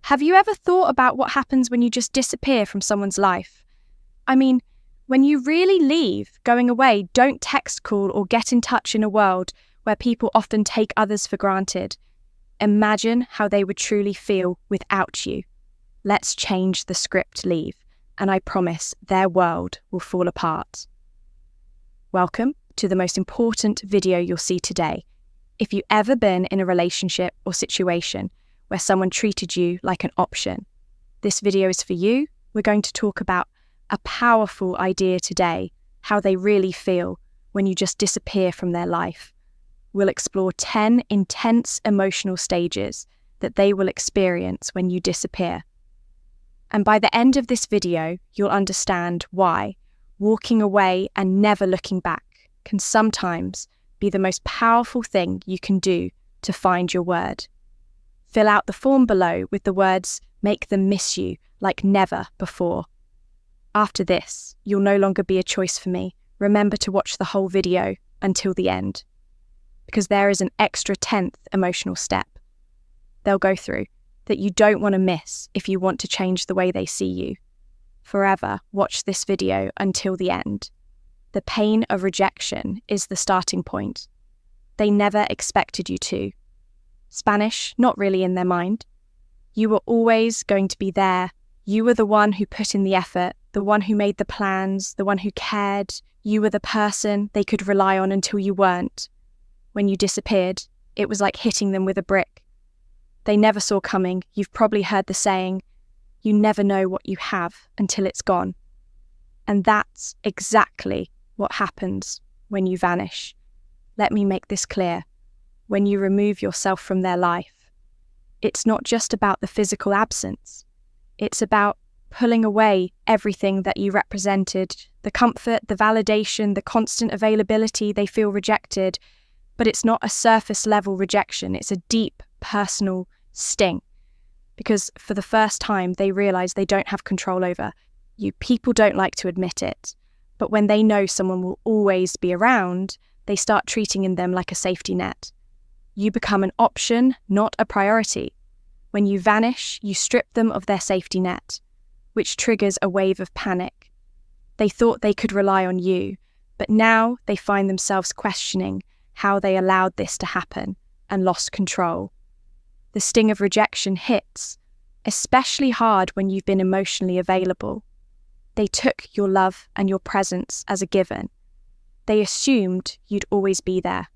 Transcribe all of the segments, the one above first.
Have you ever thought about what happens when you just disappear from someone's life? I mean, when you really leave, going away, don't text, call, or get in touch in a world where people often take others for granted. Imagine how they would truly feel without you. Let's change the script, leave, and I promise their world will fall apart. Welcome to the most important video you'll see today. If you've ever been in a relationship or situation where someone treated you like an option, this video is for you. We're going to talk about a powerful idea today, how they really feel when you just disappear from their life. We'll explore 10 intense emotional stages that they will experience when you disappear. And by the end of this video, you'll understand why walking away and never looking back can sometimes be the most powerful thing you can do to find your word. Fill out the form below with the words, make them miss you like never before. After this, you'll no longer be a choice for me. Remember to watch the whole video until the end, because there is an extra 10th emotional step they'll go through that you don't want to miss if you want to change the way they see you. Forever, watch this video until the end. The pain of rejection is the starting point. They never expected you to. Spanish, not really in their mind. You were always going to be there. You were the one who put in the effort, the one who made the plans, the one who cared. You were the person they could rely on until you weren't. When you disappeared, it was like hitting them with a brick. They never saw coming. You've probably heard the saying, you never know what you have until it's gone. And that's exactly what happens when you vanish. Let me make this clear. When you remove yourself from their life, it's not just about the physical absence. It's about pulling away everything that you represented, the comfort, the validation, the constant availability. They feel rejected, but it's not a surface level rejection. It's a deep personal sting, because for the first time they realize they don't have control over you. People don't like to admit it, but when they know someone will always be around, they start treating them like a safety net. You become an option, not a priority. When you vanish, you strip them of their safety net, which triggers a wave of panic. They thought they could rely on you, but now they find themselves questioning how they allowed this to happen and lost control. The sting of rejection hits, especially hard when you've been emotionally available. They took your love and your presence as a given. They assumed you'd always be there.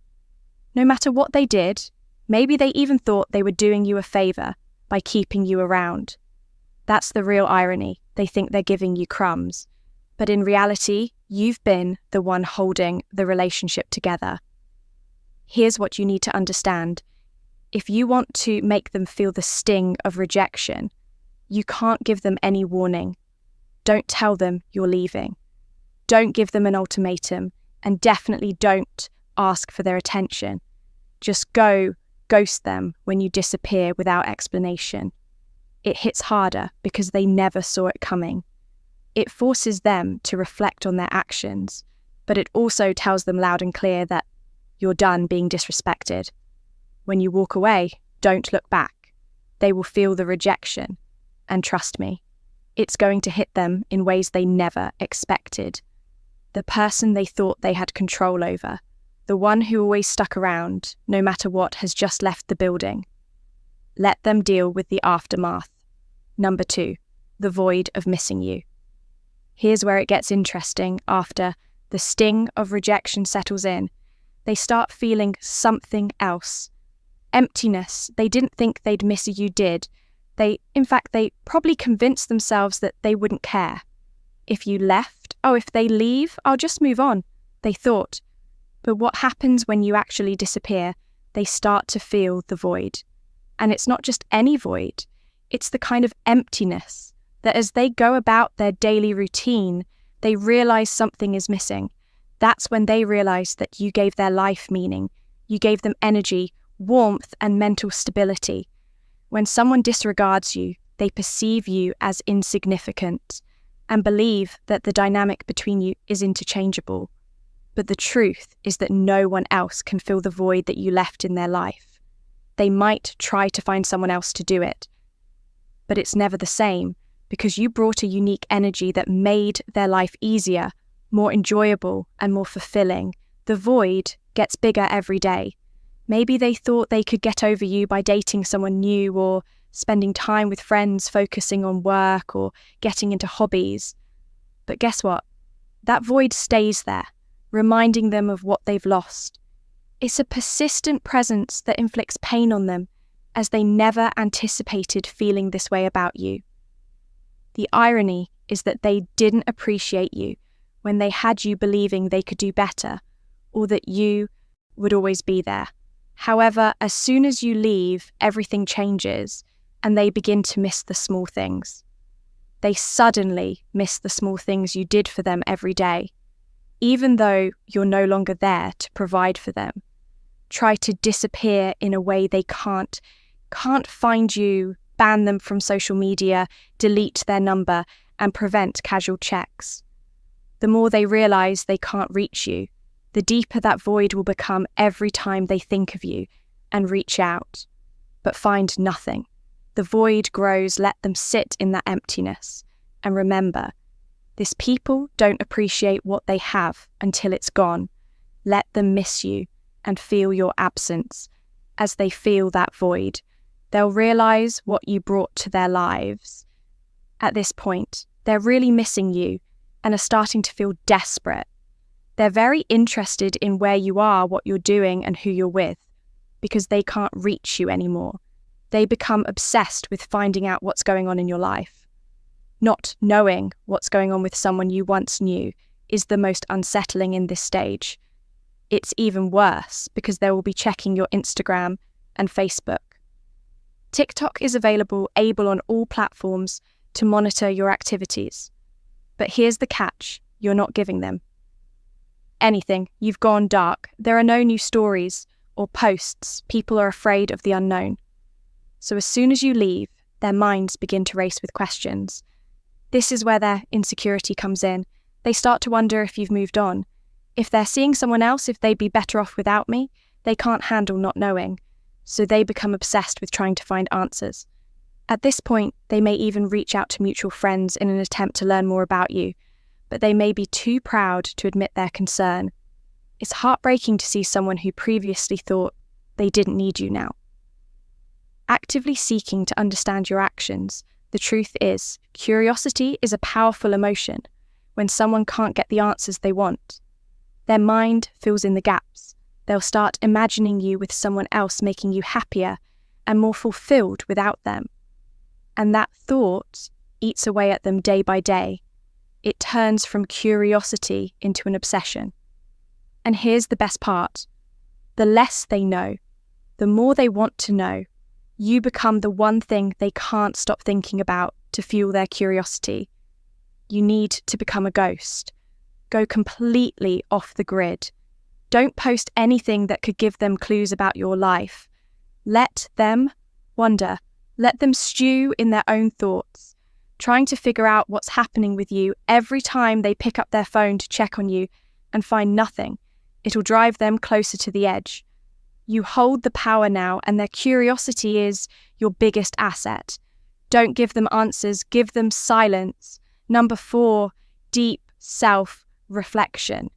No matter what they did, maybe they even thought they were doing you a favor by keeping you around. That's the real irony. They think they're giving you crumbs. But in reality, you've been the one holding the relationship together. Here's what you need to understand. If you want to make them feel the sting of rejection, you can't give them any warning. Don't tell them you're leaving. Don't give them an ultimatum, and definitely don't ask for their attention. Just ghost them when you disappear without explanation. It hits harder because they never saw it coming. It forces them to reflect on their actions, but it also tells them loud and clear that you're done being disrespected. When you walk away, don't look back. They will feel the rejection, and trust me, it's going to hit them in ways they never expected. The person they thought they had control over, the one who always stuck around, no matter what, has just left the building. Let them deal with the aftermath. Number 2, the void of missing you. Here's where it gets interesting. After the sting of rejection settles in, they start feeling something else. Emptiness. They didn't think they'd miss you, did. They probably convinced themselves that they wouldn't care. If you left, if they leave, I'll just move on, they thought. But what happens when you actually disappear? They start to feel the void. And it's not just any void. It's the kind of emptiness that as they go about their daily routine, they realize something is missing. That's when they realize that you gave their life meaning. You gave them energy, warmth, and mental stability. When someone disregards you, they perceive you as insignificant and believe that the dynamic between you is interchangeable. But the truth is that no one else can fill the void that you left in their life. They might try to find someone else to do it, but it's never the same because you brought a unique energy that made their life easier, more enjoyable, and more fulfilling. The void gets bigger every day. Maybe they thought they could get over you by dating someone new or spending time with friends, focusing on work or getting into hobbies. But guess what? That void stays there, reminding them of what they've lost. It's a persistent presence that inflicts pain on them, as they never anticipated feeling this way about you. The irony is that they didn't appreciate you when they had you believing they could do better, or that you would always be there. However, as soon as you leave, everything changes, and they begin to miss the small things. They suddenly miss the small things you did for them every day, even though you're no longer there to provide for them. Try to disappear in a way they can't find you, ban them from social media, delete their number, and prevent casual checks. The more they realize they can't reach you, the deeper that void will become every time they think of you and reach out, but find nothing. The void grows, let them sit in that emptiness. And remember, these people don't appreciate what they have until it's gone. Let them miss you and feel your absence. As they feel that void, they'll realize what you brought to their lives. At this point, they're really missing you and are starting to feel desperate. They're very interested in where you are, what you're doing, and who you're with, because they can't reach you anymore. They become obsessed with finding out what's going on in your life. Not knowing what's going on with someone you once knew is the most unsettling in this stage. It's even worse because they will be checking your Instagram and Facebook. TikTok is able on all platforms to monitor your activities. But here's the catch, you're not giving them anything. You've gone dark. There are no new stories or posts. People are afraid of the unknown. So as soon as you leave, their minds begin to race with questions. This is where their insecurity comes in. They start to wonder if you've moved on. If they're seeing someone else, if they'd be better off without me, they can't handle not knowing. So they become obsessed with trying to find answers. At this point, they may even reach out to mutual friends in an attempt to learn more about you, but they may be too proud to admit their concern. It's heartbreaking to see someone who previously thought they didn't need you now. Actively seeking to understand your actions, the truth is, curiosity is a powerful emotion when someone can't get the answers they want. Their mind fills in the gaps. They'll start imagining you with someone else making you happier and more fulfilled without them. And that thought eats away at them day by day. It turns from curiosity into an obsession. And here's the best part. The less they know, the more they want to know. You become the one thing they can't stop thinking about to fuel their curiosity. You need to become a ghost. Go completely off the grid. Don't post anything that could give them clues about your life. Let them wonder. Let them stew in their own thoughts, trying to figure out what's happening with you every time they pick up their phone to check on you and find nothing. It'll drive them closer to the edge. You hold the power now, and their curiosity is your biggest asset. Don't give them answers, give them silence. Number 4, deep self-reflection.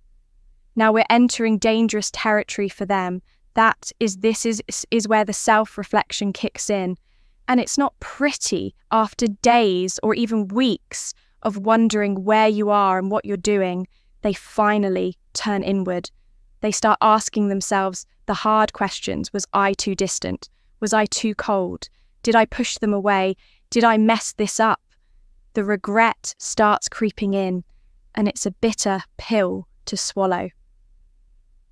Now we're entering dangerous territory for them. This is where the self-reflection kicks in. And it's not pretty after days or even weeks of wondering where you are and what you're doing. They finally turn inward. They start asking themselves the hard questions. Was I too distant? Was I too cold? Did I push them away? Did I mess this up? The regret starts creeping in, and it's a bitter pill to swallow.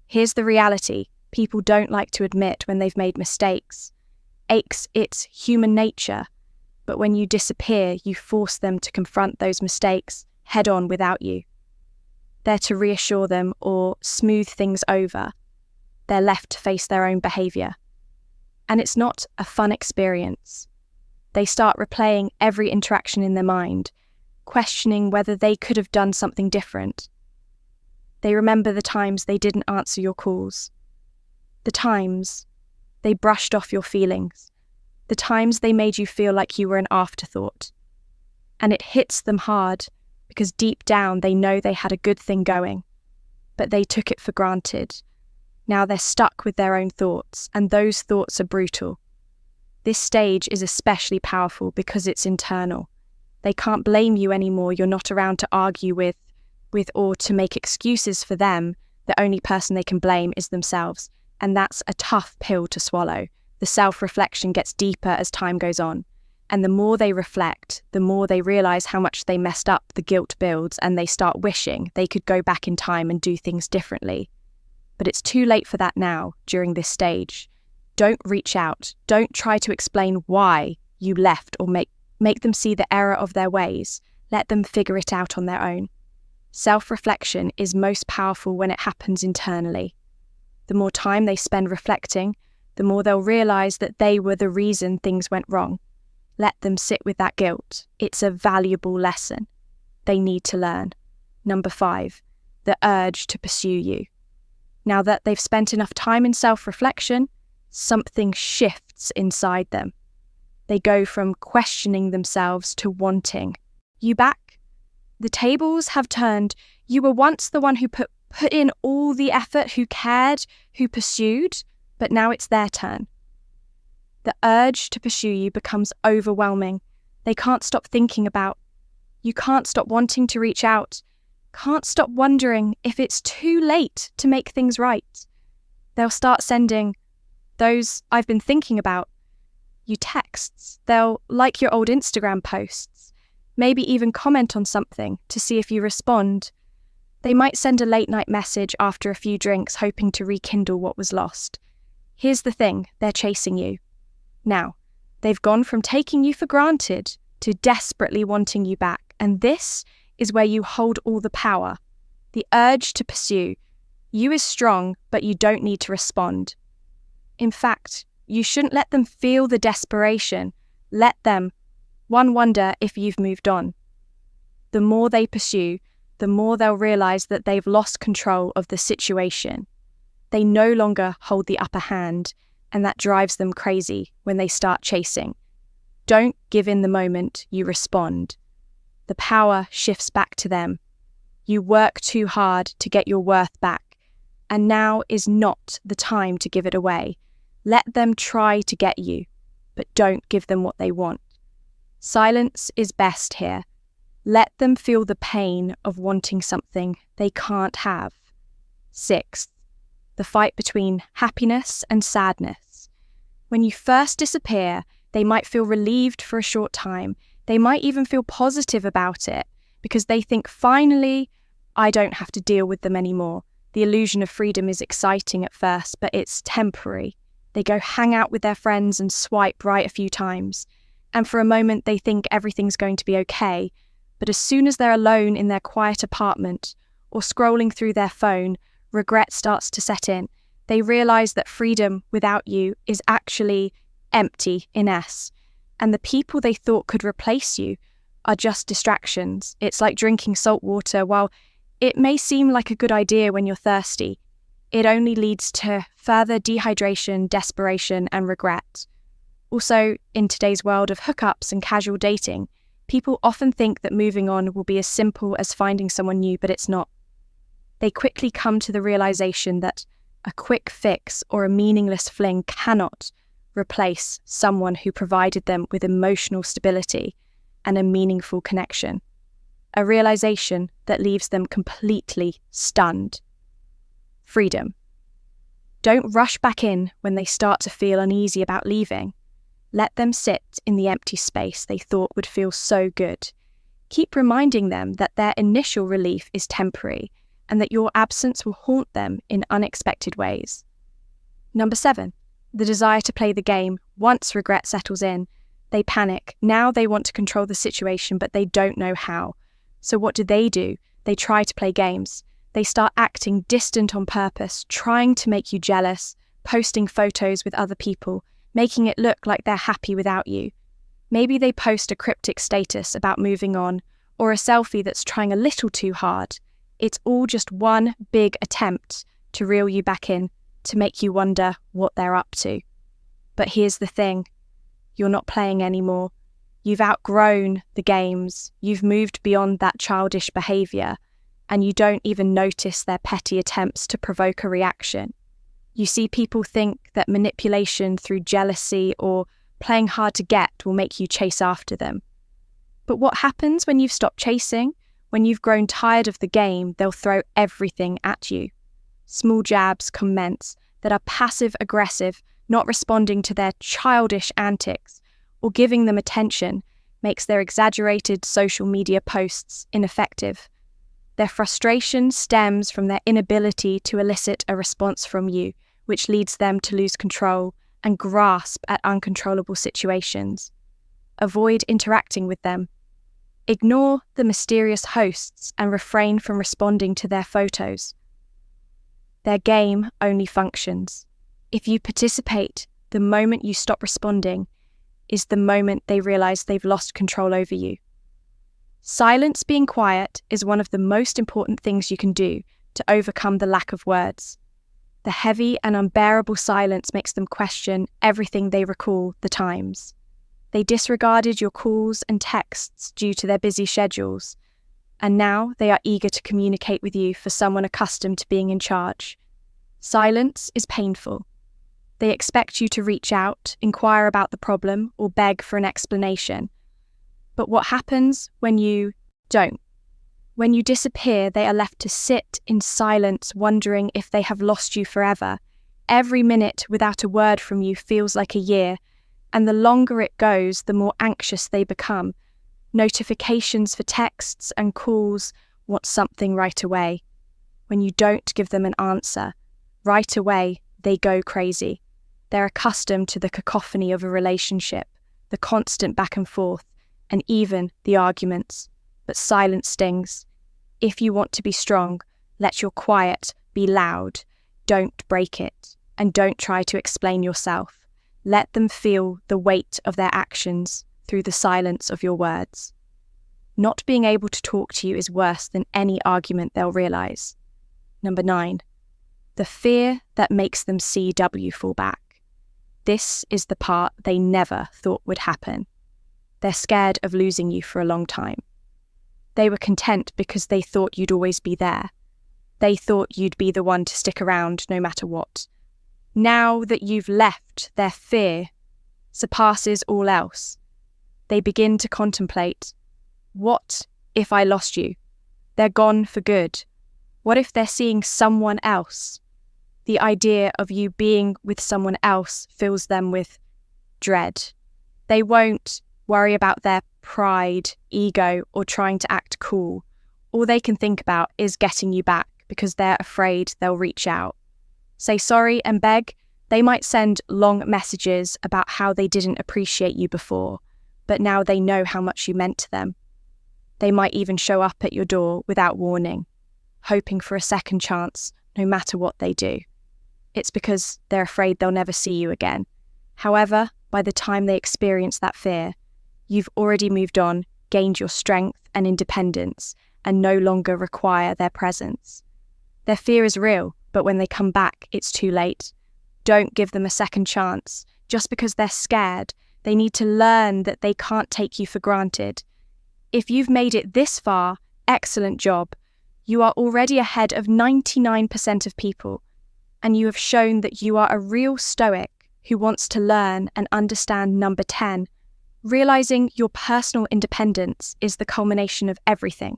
Here's the reality. People don't like to admit when they've made mistakes. It's human nature, but when you disappear, you force them to confront those mistakes head on without you. They're to reassure them or smooth things over. They're left to face their own behaviour. And it's not a fun experience. They start replaying every interaction in their mind, questioning whether they could have done something different. They remember the times they didn't answer your calls, the times they brushed off your feelings, the times they made you feel like you were an afterthought. And it hits them hard because deep down they know they had a good thing going, but they took it for granted. Now they're stuck with their own thoughts, and those thoughts are brutal. This stage is especially powerful because it's internal. They can't blame you anymore. You're not around to argue with or to make excuses for them. The only person they can blame is themselves. And that's a tough pill to swallow. The self-reflection gets deeper as time goes on. And the more they reflect, the more they realize how much they messed up, the guilt builds, and they start wishing they could go back in time and do things differently. But it's too late for that now, during this stage. Don't reach out. Don't try to explain why you left or make them see the error of their ways. Let them figure it out on their own. Self-reflection is most powerful when it happens internally. The more time they spend reflecting, the more they'll realize that they were the reason things went wrong. Let them sit with that guilt. It's a valuable lesson they need to learn. Number 5, the urge to pursue you. Now that they've spent enough time in self-reflection, something shifts inside them. They go from questioning themselves to wanting you back. The tables have turned. You were once the one who put in all the effort, who cared, who pursued, but now it's their turn. The urge to pursue you becomes overwhelming. They can't stop thinking about. You can't stop wanting to reach out. Can't stop wondering if it's too late to make things right. They'll start sending those "I've been thinking about" you texts. They'll like your old Instagram posts, maybe even comment on something to see if you respond. They might send a late night message after a few drinks, hoping to rekindle what was lost. Here's the thing, they're chasing you. Now, they've gone from taking you for granted to desperately wanting you back, and this is where you hold all the power. The urge to pursue. You is strong, but you don't need to respond. In fact, you shouldn't let them feel the desperation. Let them, wonder if you've moved on. The more they pursue, the more they'll realize that they've lost control of the situation. They no longer hold the upper hand, and that drives them crazy when they start chasing. Don't give in the moment you respond. The power shifts back to them. You work too hard to get your worth back, and now is not the time to give it away. Let them try to get you, but don't give them what they want. Silence is best here. Let them feel the pain of wanting something they can't have. 6, the fight between happiness and sadness. When you first disappear, they might feel relieved for a short time. They might even feel positive about it because they think, finally, I don't have to deal with them anymore. The illusion of freedom is exciting at first, but it's temporary. They go hang out with their friends and swipe right a few times. And for a moment, they think everything's going to be okay. But as soon as they're alone in their quiet apartment or scrolling through their phone, regret starts to set in. They realize that freedom without you is actually empty in essence. And the people they thought could replace you are just distractions. It's like drinking salt water. While it may seem like a good idea when you're thirsty, it only leads to further dehydration, desperation, and regret. Also, in today's world of hookups and casual dating, people often think that moving on will be as simple as finding someone new, but it's not. They quickly come to the realization that a quick fix or a meaningless fling cannot replace someone who provided them with emotional stability and a meaningful connection. A realization that leaves them completely stunned. Freedom. Don't rush back in when they start to feel uneasy about leaving. Let them sit in the empty space they thought would feel so good. Keep reminding them that their initial relief is temporary and that your absence will haunt them in unexpected ways. Number 7, the desire to play the game. Once regret settles in, they panic. Now they want to control the situation, but they don't know how. So what do? They try to play games. They start acting distant on purpose, trying to make you jealous, posting photos with other people, making it look like they're happy without you. Maybe they post a cryptic status about moving on, or a selfie that's trying a little too hard. It's all just one big attempt to reel you back in, to make you wonder what they're up to. But here's the thing. you're not playing anymore. You've outgrown the games, you've moved beyond that childish behaviour, and you don't even notice their petty attempts to provoke a reaction. You see people think that manipulation through jealousy or playing hard to get will make you chase after them. But what happens when you've stopped chasing? When you've grown tired of the game, they'll throw everything at you. Small jabs commence that are passive-aggressive, not responding to their childish antics or giving them attention makes their exaggerated social media posts ineffective. Their frustration stems from their inability to elicit a response from you, which leads them to lose control and grasp at uncontrollable situations. Avoid interacting with them. Ignore the mysterious hosts and refrain from responding to their photos. Their game only functions. If you participate, the moment you stop responding is the moment they realize they've lost control over you. Silence being quiet is one of the most important things you can do to overcome the lack of words. The heavy and unbearable silence makes them question everything they recall the times. They disregarded your calls and texts due to their busy schedules, and now they are eager to communicate with you for someone accustomed to being in charge. Silence is painful. They expect you to reach out, inquire about the problem, or beg for an explanation. But what happens when you don't? When you disappear, they are left to sit in silence, wondering if they have lost you forever. Every minute without a word from you feels like a year, and the longer it goes, the more anxious they become. Notifications for texts and calls want something right away. When you don't give them an answer, right away they go crazy. They're accustomed to the cacophony of a relationship, the constant back and forth, and even the arguments. But silence stings. If you want to be strong, let your quiet be loud. Don't break it, and don't try to explain yourself. Let them feel the weight of their actions through the silence of your words. Not being able to talk to you is worse than any argument they'll realize. Number 9, the fear that makes them see W fall back. This is the part they never thought would happen. They're scared of losing you for a long time. They were content because they thought you'd always be there. They thought you'd be the one to stick around no matter what. Now that you've left, their fear surpasses all else. They begin to contemplate, what if I lost you? They're gone for good. What if they're seeing someone else? The idea of you being with someone else fills them with dread. They won't worry about their pride, ego, or trying to act cool. All they can think about is getting you back because they're afraid they'll reach out. Say sorry and beg. They might send long messages about how they didn't appreciate you before, but now they know how much you meant to them. They might even show up at your door without warning, hoping for a second chance no matter what they do. It's because they're afraid they'll never see you again. However, by the time they experience that fear, you've already moved on, gained your strength and independence, and no longer require their presence. Their fear is real, but when they come back, it's too late. Don't give them a second chance. Just because they're scared, they need to learn that they can't take you for granted. If you've made it this far, excellent job. You are already ahead of 99% of people, and you have shown that you are a real Stoic who wants to learn and understand number 10. Realizing your personal independence is the culmination of everything.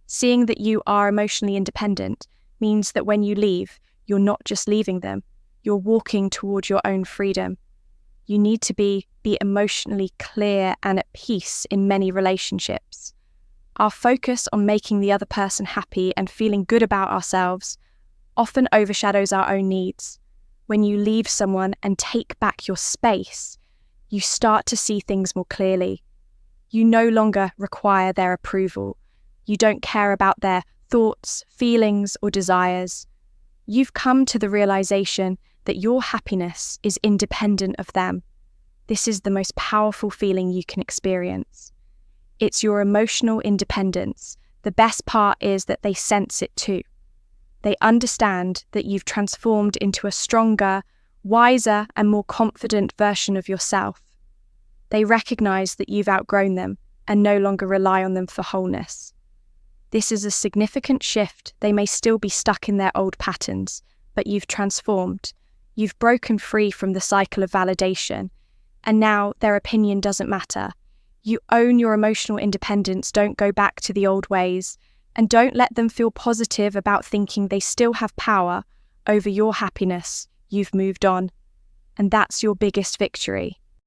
Seeing that you are emotionally independent means that when you leave, you're not just leaving them, you're walking toward your own freedom. You need to be emotionally clear and at peace in many relationships. Our focus on making the other person happy and feeling good about ourselves often overshadows our own needs. When you leave someone and take back your space, you start to see things more clearly. You no longer require their approval. You don't care about their thoughts, feelings, or desires. You've come to the realization that your happiness is independent of them. This is the most powerful feeling you can experience. It's your emotional independence. The best part is that they sense it too. They understand that you've transformed into a stronger, wiser, and more confident version of yourself. They recognize that you've outgrown them and no longer rely on them for wholeness. This is a significant shift. They may still be stuck in their old patterns, but you've transformed. You've broken free from the cycle of validation, and now their opinion doesn't matter. You own your emotional independence. Don't go back to the old ways, and don't let them feel positive about thinking they still have power over your happiness. You've moved on, and that's your biggest victory.